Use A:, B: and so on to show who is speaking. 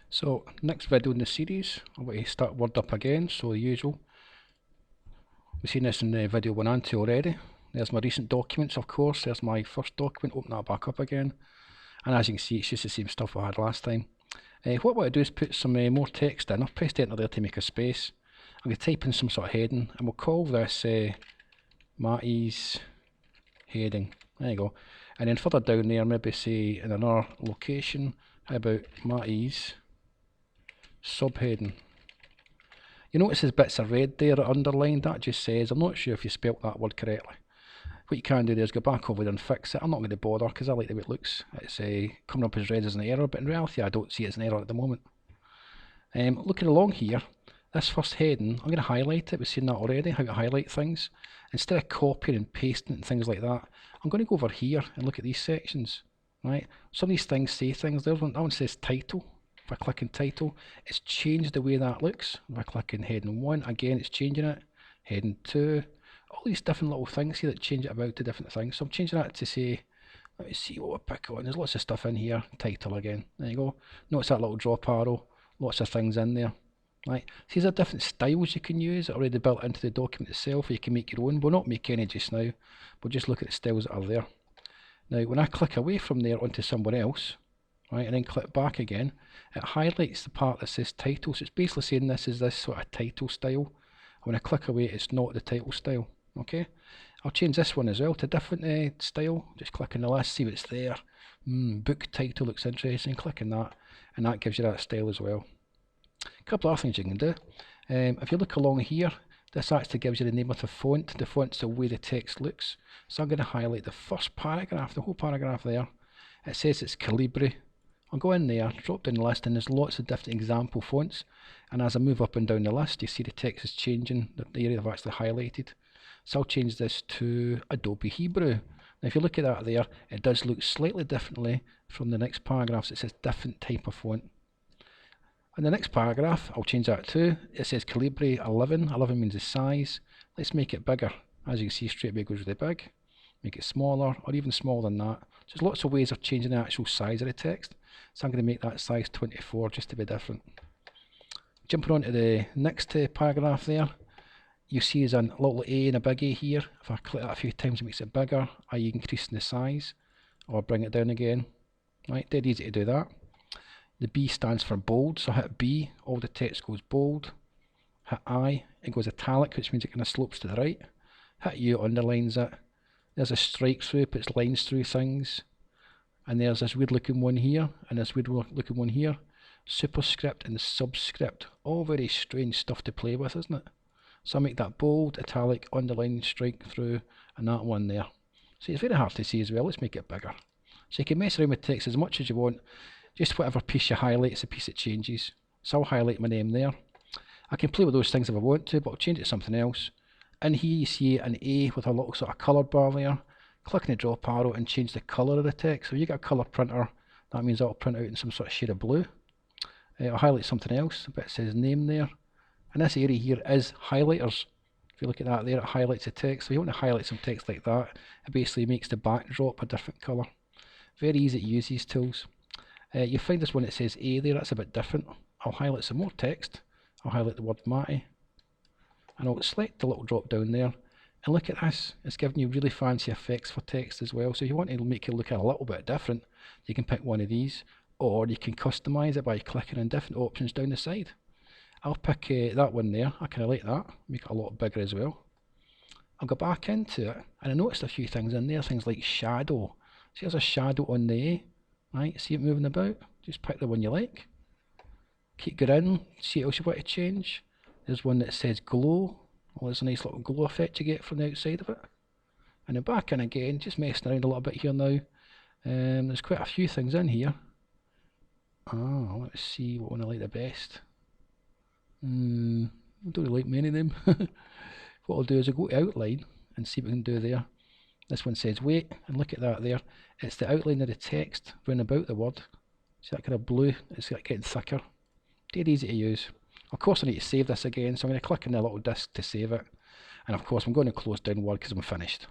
A: So next video in the series, I'm going to start Word up again, so the usual. We've seen this in video 1 and 2 already. There's my recent documents, of course. There's my first document, open that back up again. And as you can see, it's just the same stuff I had last time. What I want to do is put some more text in. I've pressed enter there to make a space. I'm going to type in some sort of heading, and we'll call this Matty's heading. There you go. And then further down there, maybe say in another location, how about Matty's subheading. You notice there's bits of red there underlined. That just says, I'm not sure if you spelt that word correctly. What you can do there is go back over there and fix it. I'm not going to bother because I like the way it looks. It's coming up as red as an error, but in reality I don't see it as an error at the moment. Looking along here, this first heading, I'm going to highlight it. We've seen that already, how to highlight things. Instead of copying and pasting and things like that, I'm going to go over here and look at these sections. Right? Some of these things say things. That one says title. If I click on title, it's changed the way that looks. If I click on heading 1, again it's changing it. Heading 2, all these different little things here that change it about to different things. So I'm changing that to say, let me see what we pick on. There's lots of stuff in here. Title again. There you go. Notice that little drop arrow. Lots of things in there. Right. So these are different styles you can use already built into the document itself, or you can make your own. We'll not make any just now. We'll just look at the styles that are there. Now when I click away from there onto somewhere else, right, and then click back again, it highlights the part that says title. So it's basically saying this is this sort of title style. When I click away, it's not the title style. Okay, I'll change this one as well to a different style. Just click on the list, see what's there. Book title looks interesting. Click on that, and that gives you that style as well. A couple of other things you can do. If you look along here, this actually gives you the name of the font. The font's the way the text looks. So I'm going to highlight the first paragraph, the whole paragraph there. It says it's Calibri. I'll go in there, drop down the list, and there's lots of different example fonts. And as I move up and down the list, you see the text is changing, the area I've actually highlighted. So I'll change this to Adobe Hebrew. Now if you look at that there, it does look slightly differently from the next paragraphs. It says different type of font. In the next paragraph, I'll change that too. It says Calibri 11. 11 means the size. Let's make it bigger. As you can see, straight away it goes really big. Make it smaller, or even smaller than that. So there's lots of ways of changing the actual size of the text. So I'm going to make that size 24 just to be different. Jumping on to the next paragraph there, you see there's a little A and a big A here. If I click that a few times, it makes it bigger, i.e. increasing the size, or bring it down again. Right, dead easy to do that. The B stands for bold, so hit B, all the text goes bold. Hit I, it goes italic, which means it kind of slopes to the right. Hit U, underlines it. There's a strike through, puts lines through things. And there's this weird looking one here, and this weird looking one here. Superscript and subscript, all very strange stuff to play with, isn't it? So I make that bold, italic, underline, strike through, and that one there. So it's very hard to see as well. Let's make it bigger. So you can mess around with text as much as you want. Just whatever piece you highlight is the piece that changes. So I'll highlight my name there. I can play with those things if I want to, but I'll change it to something else. In here you see an A with a little sort of colour bar there. Click on the drop arrow and change the colour of the text. So if you got a colour printer, that means that'll print out in some sort of shade of blue. I'll highlight something else, a bit says name there. And this area here is highlighters. If you look at that there, it highlights the text. So if you want to highlight some text like that, it basically makes the backdrop a different colour. Very easy to use these tools. You find this one that says A there, that's a bit different. I'll highlight some more text. I'll highlight the word Matty. And I'll select the little drop down there. And look at this, it's giving you really fancy effects for text as well. So if you want to make it look a little bit different, you can pick one of these, or you can customize it by clicking on different options down the side. I'll pick that one there. I kind of like that, make it a lot bigger as well. I'll go back into it, and I noticed a few things in there, things like shadow. See, there's a shadow on the A, right? See it moving about? Just pick the one you like. Keep going, see what else you want to change. There's one that says glow. Well, there's a nice little glow effect you get from the outside of it. And then back in again, just messing around a little bit here now. There's quite a few things in here. Let's see what one I like the best. I don't really like many of them. What I'll do is I'll go to outline and see what we can do there. This one says wait, and look at that there. It's the outline of the text round about the word. See that kind of blue? It's like getting thicker. Dead easy to use. Of course I need to save this again, so I'm going to click on the little disk to save it. And of course I'm going to close down Word because I'm finished.